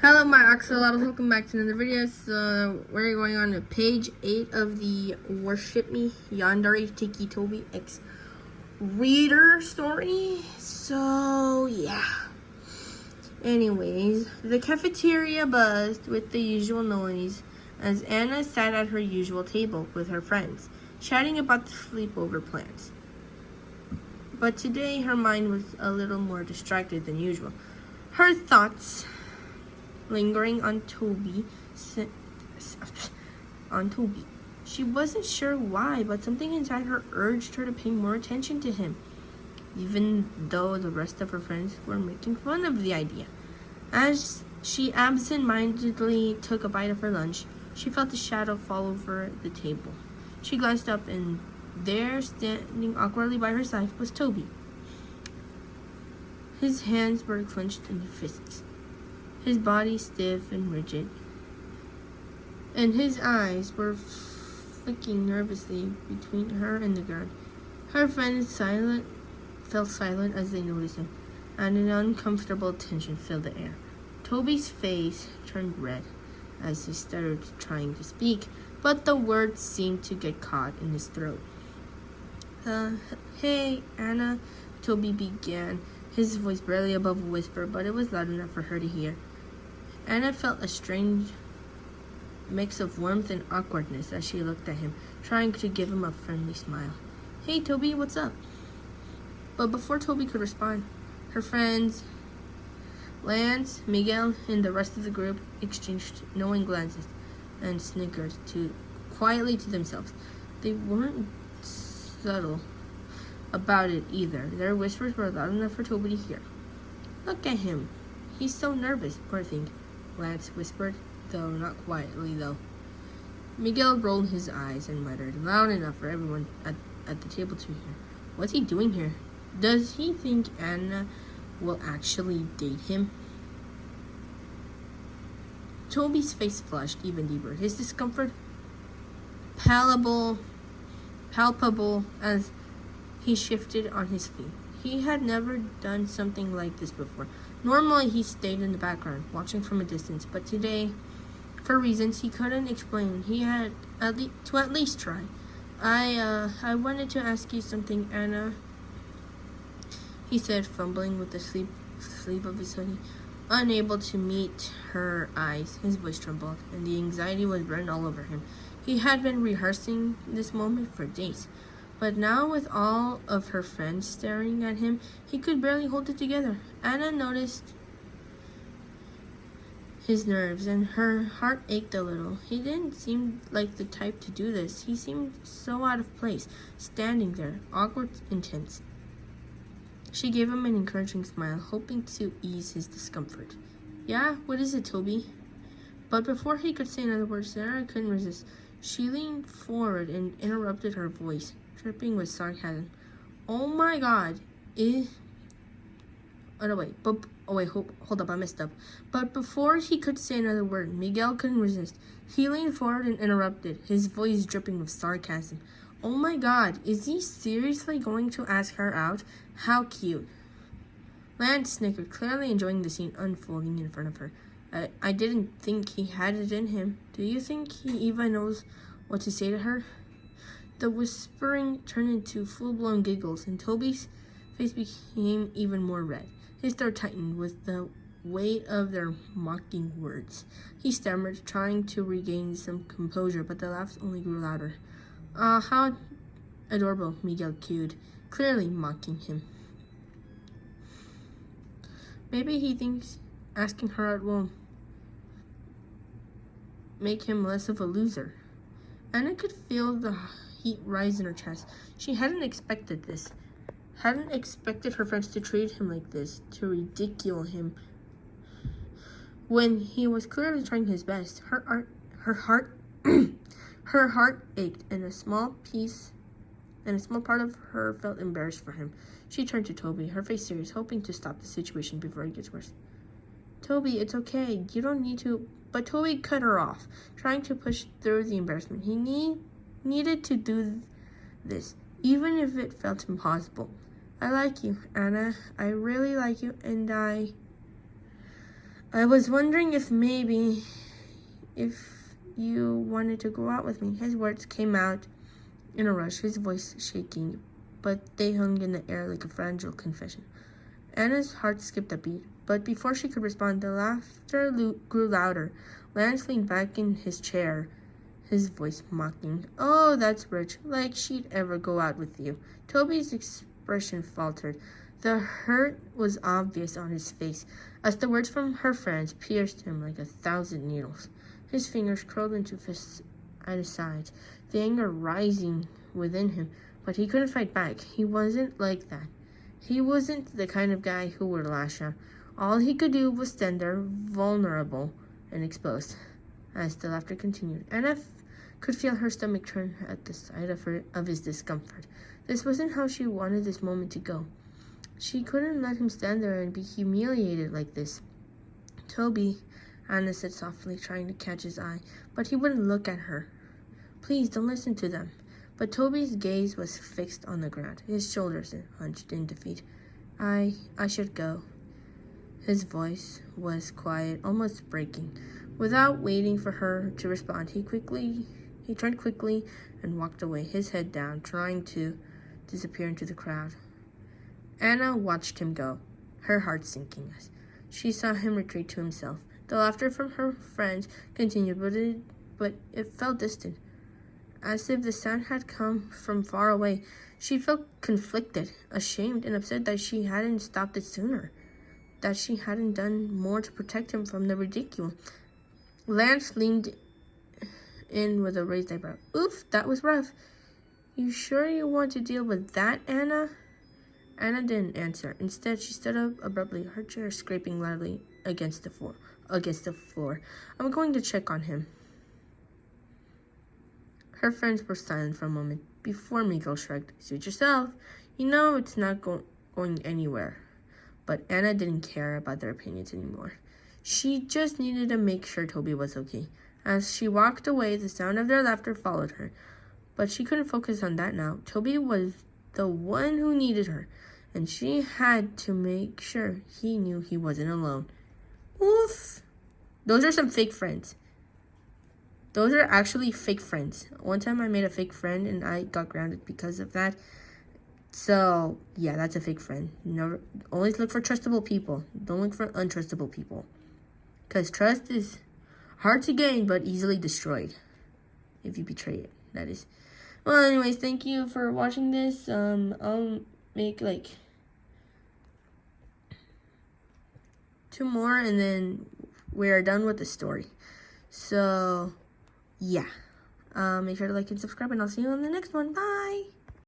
Hello, my axolotls. Welcome back to another video. So we're going on to page 8 of the Worship Me Yandere Ticci Toby X reader story. So yeah. Anyways, the cafeteria buzzed with the usual noise as Anna sat at her usual table with her friends, chatting about the sleepover plans. But today her mind was a little more distracted than usual. Her thoughts lingering on Toby. She wasn't sure why, but something inside her urged her to pay more attention to him, even though the rest of her friends were making fun of the idea. As she absent-mindedly took a bite of her lunch, she felt a shadow fall over the table. She glanced up, and there, standing awkwardly by her side, was Toby. His hands were clenched into fists, his body stiff and rigid, and his eyes were flicking nervously between her and the ground. Her friends fell silent as they noticed him, and an uncomfortable tension filled the air. Toby's face turned red as he started trying to speak, but the words seemed to get caught in his throat. Hey, Anna, Toby began, his voice barely above a whisper, but it was loud enough for her to hear. Anna felt a strange mix of warmth and awkwardness as she looked at him, trying to give him a friendly smile. Hey, Toby, what's up? But before Toby could respond, her friends, Lance, Miguel, and the rest of the group exchanged knowing glances and snickered quietly to themselves. They weren't subtle about it either. Their whispers were loud enough for Toby to hear. Look at him. He's so nervous, poor thing, Lance whispered, though not quietly, though. Miguel rolled his eyes and muttered, loud enough for everyone at the table to hear. What's he doing here? Does he think Anna will actually date him? Toby's face flushed even deeper, his discomfort palpable as he shifted on his feet. He had never done something like this before. Normally, he stayed in the background, watching from a distance, but today, for reasons he couldn't explain, he had at least try. I wanted to ask you something, Anna, he said, fumbling with the sleeve of his hoodie. Unable to meet her eyes, his voice trembled, and the anxiety was written all over him. He had been rehearsing this moment for days, but now with all of her friends staring at him, he could barely hold it together. Anna noticed his nerves, and her heart ached a little. He didn't seem like the type to do this. He seemed so out of place, standing there, awkward, intense. She gave him an encouraging smile, hoping to ease his discomfort. Yeah, what is it, Toby? But before he could say another word, Sarah couldn't resist. She leaned forward and interrupted, her voice dripping with sarcasm. Oh my God! Hold up, I messed up. But before he could say another word, Miguel couldn't resist. He leaned forward and interrupted, his voice dripping with sarcasm. Oh my God, is he seriously going to ask her out? How cute. Lance snickered, clearly enjoying the scene unfolding in front of her. I didn't think he had it in him. Do you think he even knows what to say to her? The whispering turned into full-blown giggles, and Toby's face became even more red. His throat tightened with the weight of their mocking words. He stammered, trying to regain some composure, but the laughs only grew louder. How adorable, Miguel cooed, clearly mocking him. Maybe he thinks asking her out will make him less of a loser. Anna could feel the heat rise in her chest. She hadn't expected this. Hadn't expected her friends to treat him like this, to ridicule him when he was clearly trying his best. Her heart ached, and a small part of her felt embarrassed for him. She turned to Toby, her face serious, hoping to stop the situation before it gets worse. Toby, it's okay. You don't need to. But Toby cut her off, trying to push through the embarrassment. He needed to do this, even if it felt impossible. I like you, Anna. I really like you, and I was wondering if you wanted to go out with me. His words came out in a rush, his voice shaking, but they hung in the air like a fragile confession. Anna's heart skipped a beat, but before she could respond, the laughter grew louder. Lance leaned back in his chair, his voice mocking. Oh, that's rich, like she'd ever go out with you. Toby's expression faltered. The hurt was obvious on his face, as the words from her friends pierced him like 1,000 needles. His fingers curled into fists at his sides, the anger rising within him, but he couldn't fight back. He wasn't like that. He wasn't the kind of guy who would lash out. All he could do was stand there, vulnerable and exposed. As the laughter continued, Anna could feel her stomach turn at the sight of his discomfort. This wasn't how she wanted this moment to go. She couldn't let him stand there and be humiliated like this. Toby, Anna said softly, trying to catch his eye, but he wouldn't look at her. Please, don't listen to them. But Toby's gaze was fixed on the ground, his shoulders hunched in defeat. I should go. His voice was quiet, almost breaking. Without waiting for her to respond, he turned quickly and walked away, his head down, trying to disappear into the crowd. Anna watched him go, her heart sinking as she saw him retreat to himself. The laughter from her friends continued, but it felt distant, as if the sound had come from far away. She felt conflicted, ashamed, and upset that she hadn't stopped it sooner, that she hadn't done more to protect him from the ridicule. Lance leaned in with a raised eyebrow. Oof, that was rough. You sure you want to deal with that, Anna? Anna didn't answer. Instead, she stood up abruptly, her chair scraping loudly against the floor. I'm going to check on him. Her friends were silent for a moment. Before Miguel shrugged. Suit yourself. You know it's not going anywhere. But Anna didn't care about their opinions anymore. She just needed to make sure Toby was okay. As she walked away, the sound of their laughter followed her. But she couldn't focus on that now. Toby was the one who needed her, and she had to make sure he knew he wasn't alone. Oof. Those are some fake friends. Those are actually fake friends. One time I made a fake friend and I got grounded because of that. So, yeah, that's a fake friend. Always look for trustable people. Don't look for untrustable people. Because trust is hard to gain but easily destroyed. If you betray it, that is. Well, anyways, thank you for watching this. I'll make 2 more and then we're done with the story. So, yeah. Make sure to like and subscribe, and I'll see you on the next one. Bye!